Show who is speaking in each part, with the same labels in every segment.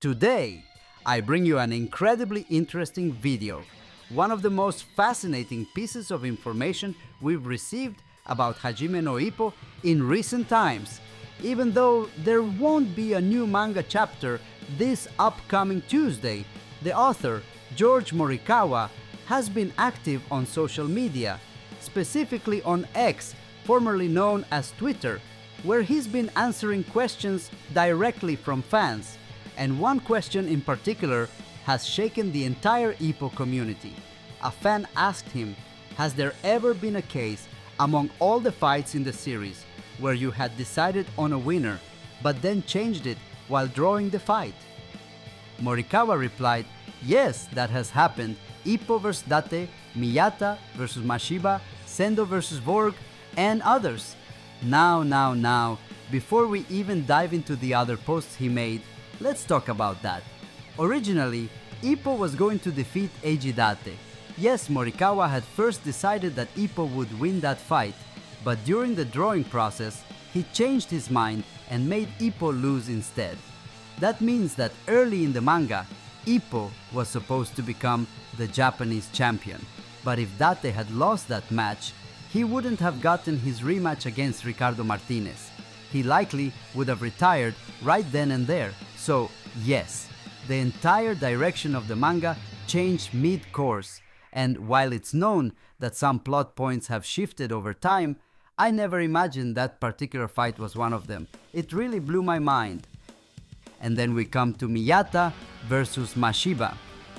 Speaker 1: Today, I bring you an incredibly interesting video, one of the most fascinating pieces of information we've received about Hajime no Ippo in recent times. Even though there won't be a new manga chapter this upcoming Tuesday, the author, George Morikawa, has been active on social media, specifically on X, formerly known as Twitter, where he's been answering questions directly from fans. And one question in particular has shaken the entire Ippo community. A fan asked him, has there ever been a case among all the fights in the series where you had decided on a winner but then changed it while drawing the fight? Morikawa replied, yes, that has happened. Ippo vs Date, Miyata vs Mashiba, Sendo vs Vorg, and others. Now, before we even dive into the other posts he made, let's talk about that. Originally, Ippo was going to defeat Eiji Date. Yes, Morikawa had first decided that Ippo would win that fight, but during the drawing process, he changed his mind and made Ippo lose instead. That means that early in the manga, Ippo was supposed to become the Japanese champion. But if Date had lost that match, he wouldn't have gotten his rematch against Ricardo Martinez. He likely would have retired right then and there. So yes, the entire direction of the manga changed mid-course, and while it's known that some plot points have shifted over time, I never imagined that particular fight was one of them. It really blew my mind. And then we come to Miyata versus Mashiba.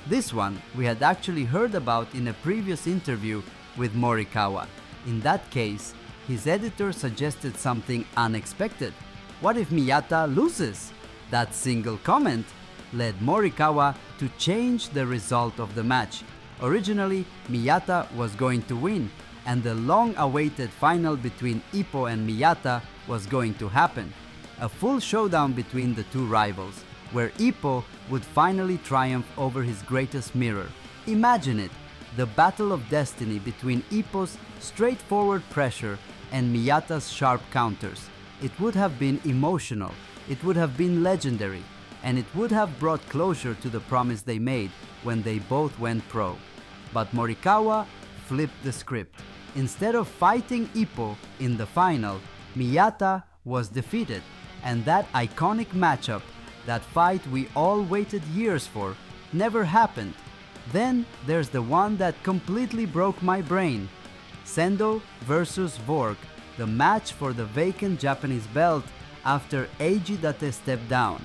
Speaker 1: This one we had actually heard about in a previous interview with Morikawa. In that case, his editor suggested something unexpected. What if Miyata loses? That single comment led Morikawa to change the result of the match. Originally, Miyata was going to win, and the long-awaited final between Ippo and Miyata was going to happen. A full showdown between the two rivals, where Ippo would finally triumph over his greatest mirror. Imagine it, the battle of destiny between Ippo's straightforward pressure and Miyata's sharp counters. It would have been emotional, it would have been legendary, and it would have brought closure to the promise they made when they both went pro. But Morikawa flipped the script. Instead of fighting Ippo in the final, Miyata was defeated, and that iconic matchup, that fight we all waited years for, never happened. Then there's the one that completely broke my brain. Sendo versus Vorg, the match for the vacant Japanese belt after Eiji Date stepped down.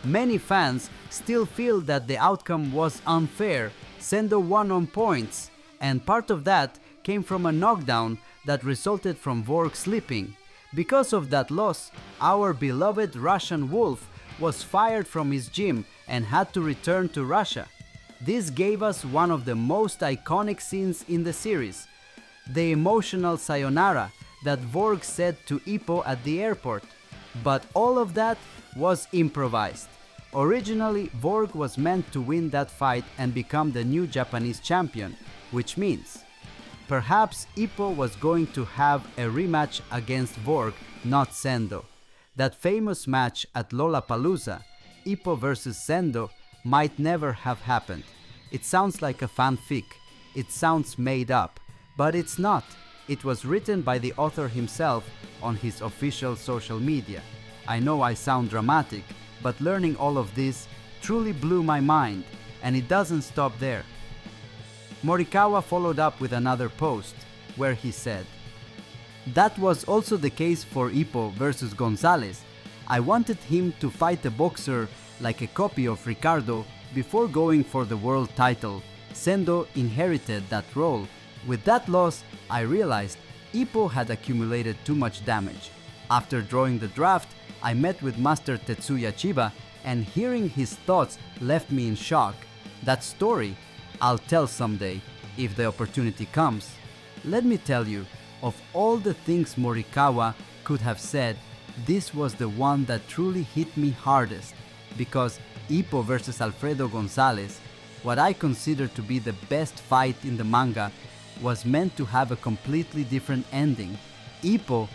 Speaker 1: Many fans still feel that the outcome was unfair. Sendo won on points, and part of that came from a knockdown that resulted from Vorg slipping. Because of that loss, our beloved Russian Wolf was fired from his gym and had to return to Russia. This gave us one of the most iconic scenes in the series, the emotional sayonara that Vorg said to Ippo at the airport. But all of that was improvised. Originally, Vorg was meant to win that fight and become the new Japanese champion, which means perhaps Ippo was going to have a rematch against Vorg, not Sendo. That famous match at Lollapalooza, Ippo vs Sendo, might never have happened. It sounds like a fanfic, it sounds made up, but it's not. It was written by the author himself on his official social media. I know I sound dramatic, but learning all of this truly blew my mind, and it doesn't stop there. Morikawa followed up with another post, where he said, that was also the case for Ippo versus Gonzalez. I wanted him to fight a boxer like a copy of Ricardo before going for the world title. Sendo inherited that role. With that loss, I realized Ippo had accumulated too much damage. After drawing the draft, I met with Master Tetsuya Chiba, and hearing his thoughts left me in shock. That story I'll tell someday, if the opportunity comes. Let me tell you, of all the things Morikawa could have said, this was the one that truly hit me hardest, because Ippo versus Alfredo Gonzalez, what I consider to be the best fight in the manga, was meant to have a completely different ending. Ippo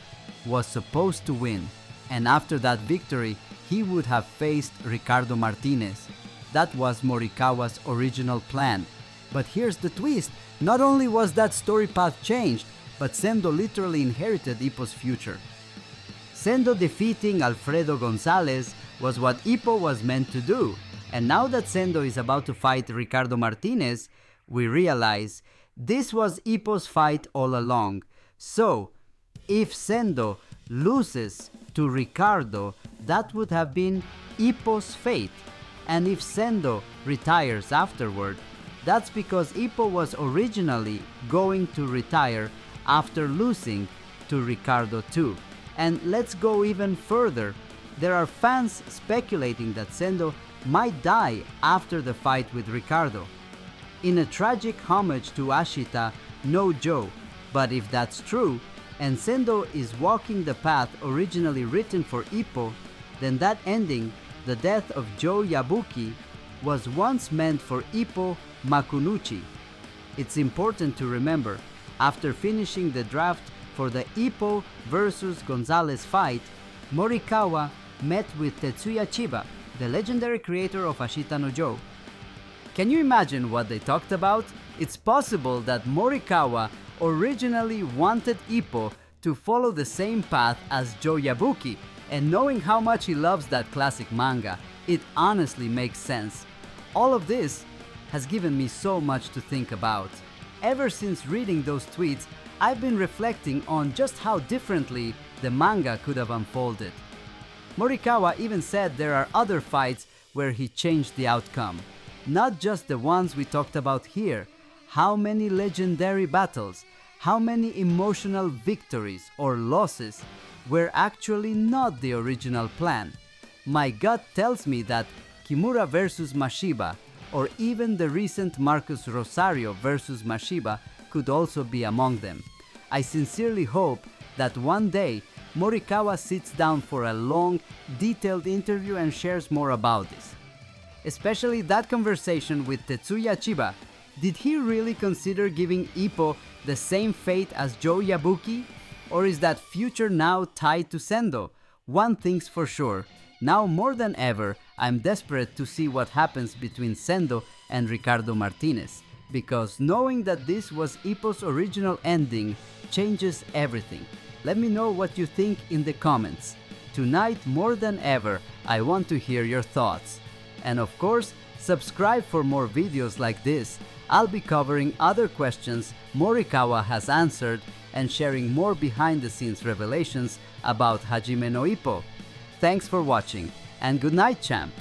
Speaker 1: was supposed to win, and after that victory, he would have faced Ricardo Martinez. That was Morikawa's original plan. But here's the twist, not only was that story path changed, but Sendo literally inherited Ippo's future. Sendo defeating Alfredo Gonzalez was what Ippo was meant to do, and now that Sendo is about to fight Ricardo Martinez, we realize this was Ippo's fight all along. So, if Sendo loses to Ricardo, that would have been Ippo's fate. And if Sendo retires afterward, that's because Ippo was originally going to retire after losing to Ricardo too. And let's go even further. There are fans speculating that Sendo might die after the fight with Ricardo. In a tragic homage to Ashita, no Joe. But if that's true, and Sendo is walking the path originally written for Ippo, then that ending, the death of Joe Yabuki, was once meant for Ippo Makunuchi. It's important to remember, after finishing the draft for the Ippo vs Gonzalez fight, Morikawa met with Tetsuya Chiba, the legendary creator of Ashita no Joe. Can you imagine what they talked about? It's possible that Morikawa originally wanted Ippo to follow the same path as Joe Yabuki, and knowing how much he loves that classic manga, it honestly makes sense. All of this has given me so much to think about. Ever since reading those tweets, I've been reflecting on just how differently the manga could have unfolded. Morikawa even said there are other fights where he changed the outcome. Not just the ones we talked about here. How many legendary battles, how many emotional victories or losses were actually not the original plan. My gut tells me that Kimura vs Mashiba, or even the recent Marcus Rosario vs Mashiba could also be among them. I sincerely hope that one day Morikawa sits down for a long, detailed interview and shares more about this. Especially that conversation with Tetsuya Chiba. Did he really consider giving Ippo the same fate as Joe Yabuki? Or is that future now tied to Sendo? One thing's for sure, now more than ever, I'm desperate to see what happens between Sendo and Ricardo Martinez, because knowing that this was Ippo's original ending changes everything. Let me know what you think in the comments. Tonight, more than ever, I want to hear your thoughts. And of course, subscribe for more videos like this. I'll be covering other questions Morikawa has answered and sharing more behind-the-scenes revelations about Hajime no Ippo. Thanks for watching, and good night, champ!